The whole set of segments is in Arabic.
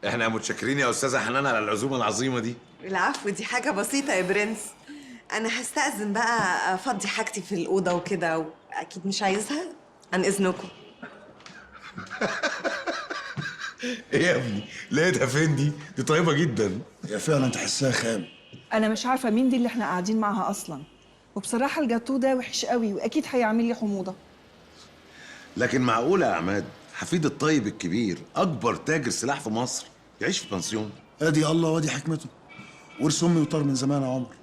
احنا متشكرين يا استاذه حنان على العزومه العظيمه دي. العفو، دي حاجة بسيطة يا برنس. أنا هستأذن بقى أفضي حاجتي في الأوضة وكده، وأكيد مش عايزها. عن إذنكم. ايه يا ابني؟ لقيتها فين دي طيبه جدا. هي فعلا تحسها خام. انا مش عارفه مين دي اللي احنا قاعدين معاها اصلا، وبصراحه الجاتو ده وحش قوي واكيد هيعمل لي حموضه. لكن معقوله يا عماد حفيد الطيب الكبير اكبر تاجر سلاح في مصر يعيش في بنسيون؟ ادي الله وادي حكمته. ورث امي وطار من زمان يا عمر.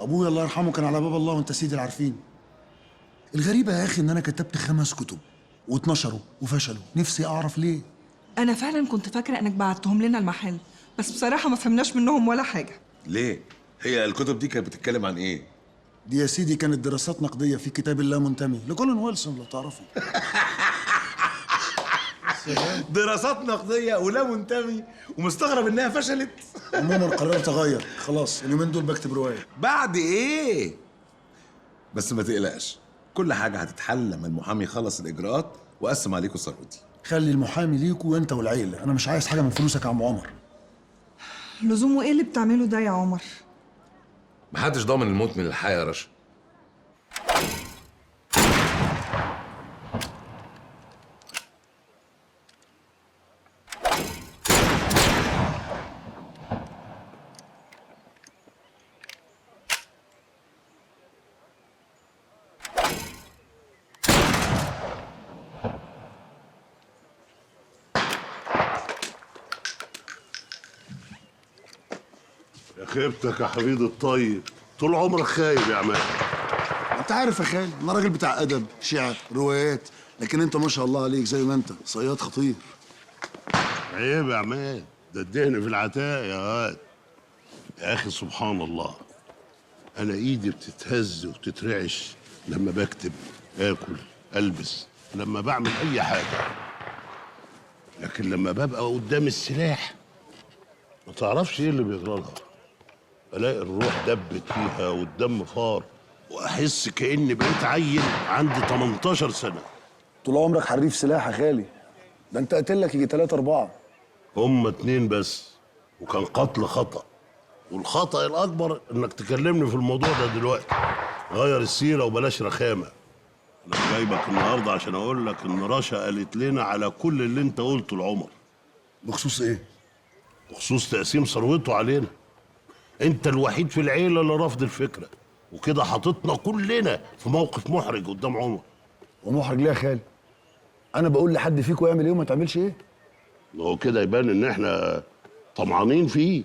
ابويا الله يرحمه كان على باب الله وانت سيدي العارفين. الغريبه يا اخي ان انا كتبت 5 كتب واتنشروا وفشلوا، نفسي اعرف ليه. انا فعلا كنت فاكره انك بعتهم لنا المحل، بس بصراحه ما فهمناش منهم ولا حاجه. ليه؟ هي الكتب دي كانت بتتكلم عن ايه؟ دي يا سيدي كانت دراسات نقديه في كتاب الله منتمي لكولين ويلسون لو تعرفه. دراسات نقديه ولا منتمي ومستغرب انها فشلت. عموما قررت اغير خلاص، اليومين دول بكتب روايه. بعد ايه؟ بس ما تقلقش، كل حاجه هتتحل لما المحامي يخلص الاجراءات واقسم عليكم ثروتي. خلي المحامي ليكوا وانت والعيله، انا مش عايز حاجه من فلوسك يا عم عمر. لزومه ايه اللي بتعمله ده يا عمر؟ محدش ضامن الموت من الحياة يا رشا. يا خيبتك يا حبيبي الطيب، طول عمرك خايب يا عماد. انت عارف يا خالد انا راجل بتاع ادب، شعر، روايات، لكن انت ما شاء الله عليك زي ما انت صياد خطير. عيب يا عماد، ده الدهن في العتاق يا واد. يا اخي سبحان الله، انا ايدي بتتهز وتترعش لما بكتب، اكل، البس، لما بعمل اي حاجه. لكن لما ببقى قدام السلاح ما تعرفش ايه اللي بيجرى لها. الاقي الروح دبت فيها والدم فار، واحس كاني بقيت عيل عندي 18 سنه. طول عمرك حريف سلاح يا خالي، ده انت قاتلك يجي 3 4. هما 2 بس، وكان قتل خطأ، والخطأ الأكبر إنك تكلمني في الموضوع ده دلوقتي. غير السيرة وبلاش رخامة. أنا جايبك النهاردة عشان أقول لك إن رشا قالت لنا على كل اللي أنت قلته لعمر. بخصوص ايه؟ بخصوص تقسيم ثروته علينا. أنت الوحيد في العيلة اللي رافض الفكرة، وكده حاططنا كلنا في موقف محرج قدام عمر. ومحرج ليه يا خالي؟ انا بقول لحد فيكم يعمل ايه وما تعملش ايه؟ هو كده يبان إن إحنا طمعانين فيه.